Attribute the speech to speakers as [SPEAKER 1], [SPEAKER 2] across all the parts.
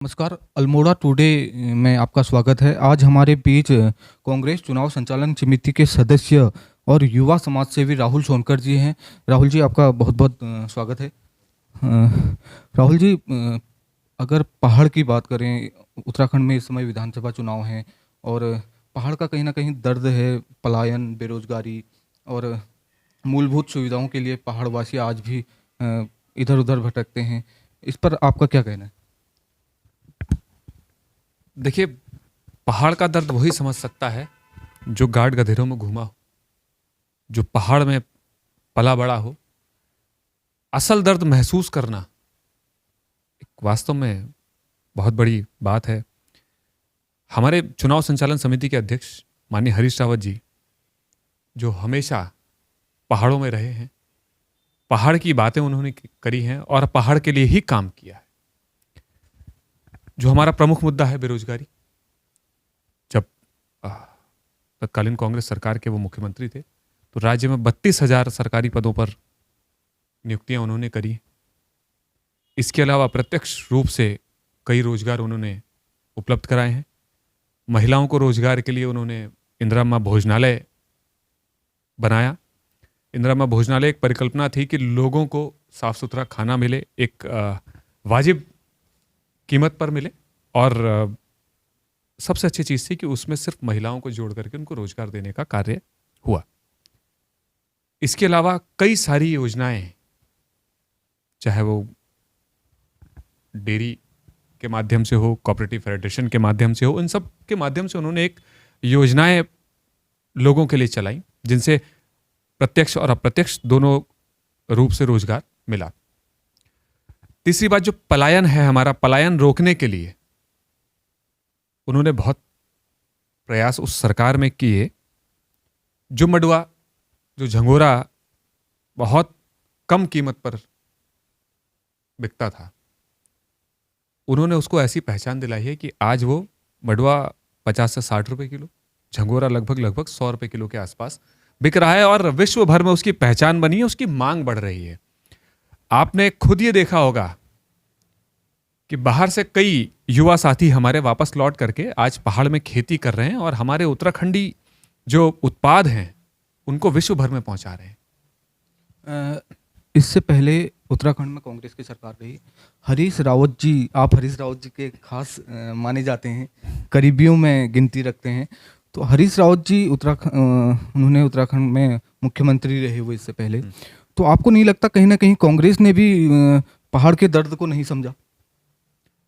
[SPEAKER 1] नमस्कार, अल्मोड़ा टुडे में आपका स्वागत है। आज हमारे बीच कांग्रेस चुनाव संचालन समिति के सदस्य और युवा समाज सेवी राहुल सोनकर जी हैं। राहुल जी, आपका बहुत-बहुत स्वागत है। राहुल जी, अगर पहाड़ की बात करें, उत्तराखंड में इस समय विधानसभा चुनाव हैं और पहाड़ का कहीं न कहीं दर्द है, पलायन, बेरोज़गारी और मूलभूत सुविधाओं के लिए पहाड़वासी आज भी इधर-उधर भटकते हैं। इस पर आपका क्या कहना है?
[SPEAKER 2] देखिए, पहाड़ का दर्द वही समझ सकता है जो गाढ़ गधेरों में घूमा हो, जो पहाड़ में पला बड़ा हो। असल दर्द महसूस करना एक वास्तव में बहुत बड़ी बात है। हमारे चुनाव संचालन समिति के अध्यक्ष माननीय हरीश रावत जी, जो हमेशा पहाड़ों में रहे हैं, पहाड़ की बातें उन्होंने करी हैं और पहाड़ के लिए ही काम किया है। जो हमारा प्रमुख मुद्दा है बेरोजगारी, जब तत्कालीन कांग्रेस सरकार के वो मुख्यमंत्री थे तो राज्य में 32,000 सरकारी पदों पर नियुक्तियां उन्होंने करी। इसके अलावा प्रत्यक्ष रूप से कई रोजगार उन्होंने उपलब्ध कराए हैं। महिलाओं को रोजगार के लिए उन्होंने इंदिरा अम्मा भोजनालय बनाया। इंदिरा अम्मा भोजनालय एक परिकल्पना थी कि लोगों को साफ सुथरा खाना मिले, एक वाजिब कीमत पर मिले, और सबसे अच्छी चीज़ थी कि उसमें सिर्फ महिलाओं को जोड़ करके उनको रोजगार देने का कार्य हुआ। इसके अलावा कई सारी योजनाएं, चाहे वो डेयरी के माध्यम से हो, कोऑपरेटिव फेडरेशन के माध्यम से हो, इन सब के माध्यम से उन्होंने एक योजनाएं लोगों के लिए चलाई जिनसे प्रत्यक्ष और अप्रत्यक्ष दोनों रूप से रोजगार मिला। तीसरी बात, जो पलायन है, हमारा पलायन रोकने के लिए उन्होंने बहुत प्रयास उस सरकार में किए। जो मडुआ, जो झंगोरा बहुत कम कीमत पर बिकता था, उन्होंने उसको ऐसी पहचान दिलाई है कि आज वो मडुआ 50 से 60 रुपए किलो, झंगोरा लगभग 100 रुपए किलो के आसपास बिक रहा है और विश्व भर में उसकी पहचान बनी है, उसकी मांग बढ़ रही है। आपने खुद ये देखा होगा कि बाहर से कई युवा साथी हमारे वापस लौट करके आज पहाड़ में खेती कर रहे हैं और हमारे उत्तराखंडी जो उत्पाद हैं उनको विश्व भर में पहुंचा रहे हैं।
[SPEAKER 1] इससे पहले उत्तराखंड में कांग्रेस की सरकार रही। हरीश रावत जी, आप हरीश रावत जी के खास माने जाते हैं, करीबियों में गिनती रखते हैं। तो हरीश रावत जी उन्होंने उत्तराखंड में मुख्यमंत्री रहे हुए इससे पहले। तो आपको नहीं लगता कहीं ना कहीं कांग्रेस ने भी पहाड़ के दर्द को नहीं समझा?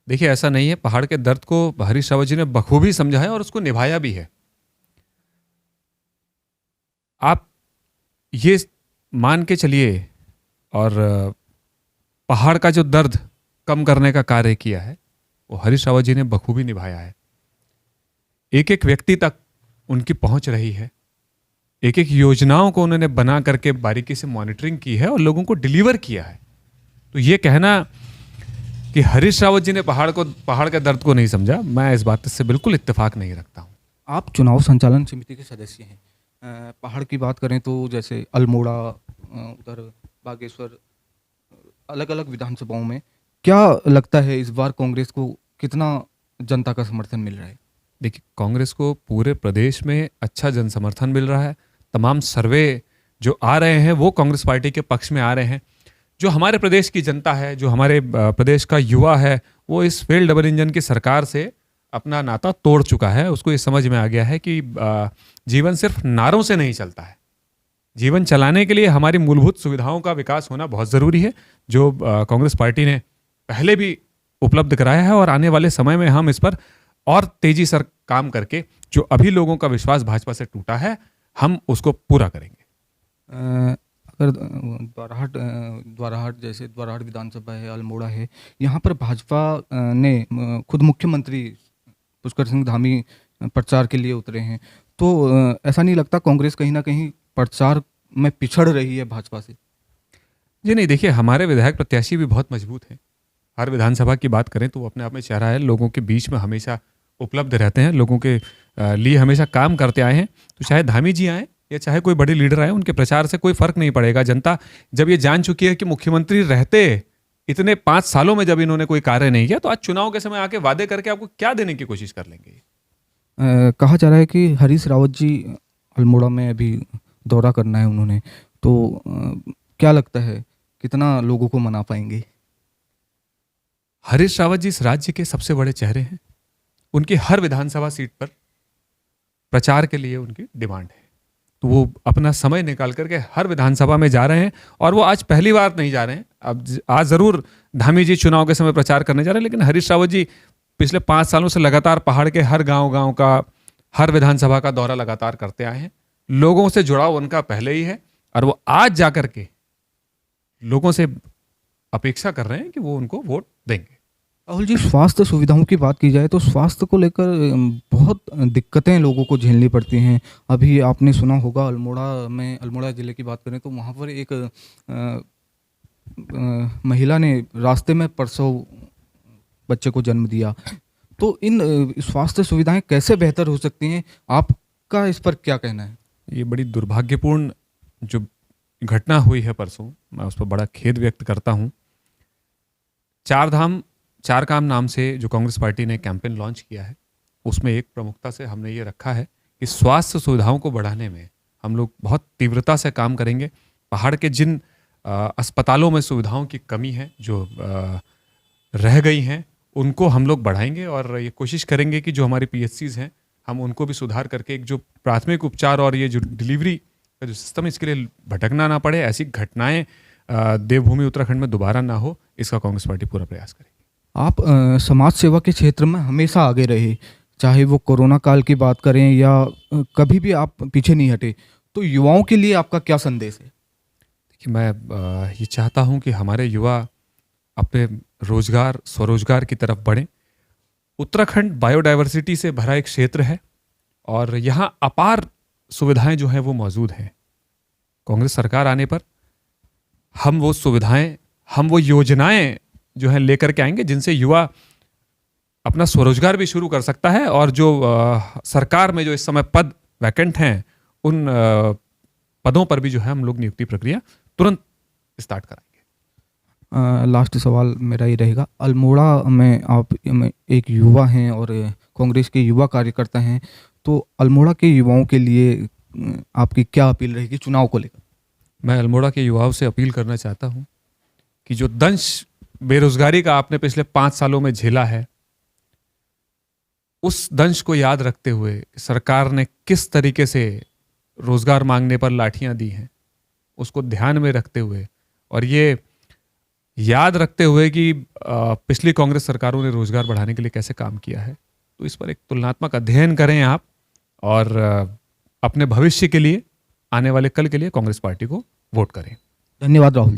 [SPEAKER 2] देखिए, ऐसा नहीं है। पहाड़ के दर्द को हरीश रावत जी ने बखूबी समझा है और उसको निभाया भी है। आप ये मान के चलिए, और पहाड़ का जो दर्द कम करने का कार्य किया है वो हरीश रावत जी ने बखूबी निभाया है। एक एक व्यक्ति तक उनकी पहुंच रही है। एक एक योजनाओं को उन्होंने बना करके बारीकी से मॉनिटरिंग की है और लोगों को डिलीवर किया है। तो ये कहना कि हरीश रावत जी ने पहाड़ के दर्द को नहीं समझा, मैं इस बात से बिल्कुल इत्तेफाक नहीं रखता हूँ।
[SPEAKER 1] आप चुनाव संचालन समिति के सदस्य हैं। पहाड़ की बात करें तो जैसे अल्मोड़ा, उधर बागेश्वर, अलग अलग विधानसभाओं में क्या लगता है इस बार कांग्रेस को कितना जनता का समर्थन मिल रहा है?
[SPEAKER 2] देखिए, कांग्रेस को पूरे प्रदेश में अच्छा जन समर्थन मिल रहा है। तमाम सर्वे जो आ रहे हैं वो कांग्रेस पार्टी के पक्ष में आ रहे हैं। जो हमारे प्रदेश की जनता है, जो हमारे प्रदेश का युवा है, वो इस फेल डबल इंजन की सरकार से अपना नाता तोड़ चुका है। उसको ये समझ में आ गया है कि जीवन सिर्फ नारों से नहीं चलता है। जीवन चलाने के लिए हमारी मूलभूत सुविधाओं का विकास होना बहुत ज़रूरी है, जो कांग्रेस पार्टी ने पहले भी उपलब्ध कराया है और आने वाले समय में हम इस पर और तेजी से काम करके जो अभी लोगों का विश्वास भाजपा से टूटा है, हम उसको पूरा करेंगे।
[SPEAKER 1] अगर द्वाराहाट विधानसभा है, अल्मोड़ा है, यहाँ पर भाजपा ने खुद मुख्यमंत्री पुष्कर सिंह धामी प्रचार के लिए उतरे हैं। तो ऐसा नहीं लगता कांग्रेस कहीं ना कहीं प्रचार में पिछड़ रही है भाजपा से?
[SPEAKER 2] जी नहीं, देखिए, हमारे विधायक प्रत्याशी भी बहुत मजबूत हैं। हर विधानसभा की बात करें तो वो अपने आप में चेहरा है, लोगों के बीच में हमेशा उपलब्ध रहते हैं, लोगों के लिए हमेशा काम करते आए हैं। तो चाहे धामी जी आए या चाहे कोई बड़े लीडर आए, उनके प्रचार से कोई फर्क नहीं पड़ेगा। जनता जब ये जान चुकी है कि मुख्यमंत्री रहते इतने 5 सालों में जब इन्होंने कोई कार्य नहीं किया, तो आज चुनाव के समय आके वादे करके आपको क्या देने की कोशिश कर लेंगे?
[SPEAKER 1] कहा जा रहा है कि हरीश रावत जी अल्मोड़ा में अभी दौरा करना है उन्होंने, तो क्या लगता है कितना लोगों को मना पाएंगे?
[SPEAKER 2] हरीश रावत जी इस राज्य के सबसे बड़े चेहरे हैं। उनकी हर विधानसभा सीट पर प्रचार के लिए उनकी डिमांड है, तो वो अपना समय निकाल करके हर विधानसभा में जा रहे हैं। और वो आज पहली बार नहीं जा रहे हैं, अब आज जरूर धामी जी चुनाव के समय प्रचार करने जा रहे हैं, लेकिन हरीश रावत जी पिछले 5 सालों से लगातार पहाड़ के हर गांव का, हर विधानसभा का दौरा लगातार करते आए हैं। लोगों से जुड़ाव उनका पहले ही है, और वो आज जाकर के लोगों से अपेक्षा कर रहे हैं कि वो उनको वोट देंगे।
[SPEAKER 1] राहुल जी, स्वास्थ्य सुविधाओं की बात की जाए तो स्वास्थ्य को लेकर बहुत दिक्कतें लोगों को झेलनी पड़ती हैं। अभी आपने सुना होगा अल्मोड़ा ज़िले की बात करें तो वहाँ पर एक महिला ने रास्ते में प्रसव बच्चे को जन्म दिया। तो इन स्वास्थ्य सुविधाएं कैसे बेहतर हो सकती हैं, आपका इस पर क्या कहना है?
[SPEAKER 2] ये बड़ी दुर्भाग्यपूर्ण जो घटना हुई है परसों, मैं उस पर बड़ा खेद व्यक्त करता हूँ। 4 धाम 4 काम नाम से जो कांग्रेस पार्टी ने कैंपेन लॉन्च किया है, उसमें एक प्रमुखता से हमने ये रखा है कि स्वास्थ्य सुविधाओं को बढ़ाने में हम लोग बहुत तीव्रता से काम करेंगे। पहाड़ के जिन अस्पतालों में सुविधाओं की कमी है, जो रह गई हैं, उनको हम लोग बढ़ाएंगे और ये कोशिश करेंगे कि जो हमारी PHCs हैं, हम उनको भी सुधार करके एक जो प्राथमिक उपचार और ये जो डिलीवरी का जो सिस्टम, इसके लिए भटकना ना पड़े, ऐसी घटनाएं देवभूमि उत्तराखंड में दोबारा ना हो, इसका कांग्रेस पार्टी पूरा प्रयास करेगी।
[SPEAKER 1] आप समाज सेवा के क्षेत्र में हमेशा आगे रहे, चाहे वो कोरोना काल की बात करें या कभी भी आप पीछे नहीं हटे। तो युवाओं के लिए आपका क्या संदेश है?
[SPEAKER 2] देखिए, मैं ये चाहता हूं कि हमारे युवा अपने रोजगार, स्वरोजगार की तरफ बढ़ें। उत्तराखंड बायोडायवर्सिटी से भरा एक क्षेत्र है और यहाँ अपार सुविधाएं जो हैं वो मौजूद हैं। कांग्रेस सरकार आने पर हम वो सुविधाएं, हम वो योजनाएं जो है लेकर के आएंगे, जिनसे युवा अपना स्वरोजगार भी शुरू कर सकता है। और जो सरकार में जो इस समय पद वैकेंट हैं, उन पदों पर भी जो है हम लोग नियुक्ति प्रक्रिया तुरंत स्टार्ट कराएंगे।
[SPEAKER 1] लास्ट सवाल मेरा ये रहेगा, अल्मोड़ा में आप एक युवा हैं और कांग्रेस के युवा कार्यकर्ता हैं, तो अल्मोड़ा के युवाओं के लिए आपकी क्या अपील रहेगी चुनाव को लेकर?
[SPEAKER 2] मैं अल्मोड़ा के युवाओं से अपील करना चाहता हूं कि जो दंश बेरोजगारी का आपने पिछले 5 सालों में झेला है, उस दंश को याद रखते हुए सरकार ने किस तरीके से रोजगार मांगने पर लाठियां दी हैं, उसको ध्यान में रखते हुए और ये याद रखते हुए कि पिछली कांग्रेस सरकारों ने रोजगार बढ़ाने के लिए कैसे काम किया है, तो इस पर एक तुलनात्मक अध्ययन करें आप और अपने भविष्य के लिए, आने वाले कल के लिए कांग्रेस पार्टी को वोट करें।
[SPEAKER 1] धन्यवाद राहुल जी।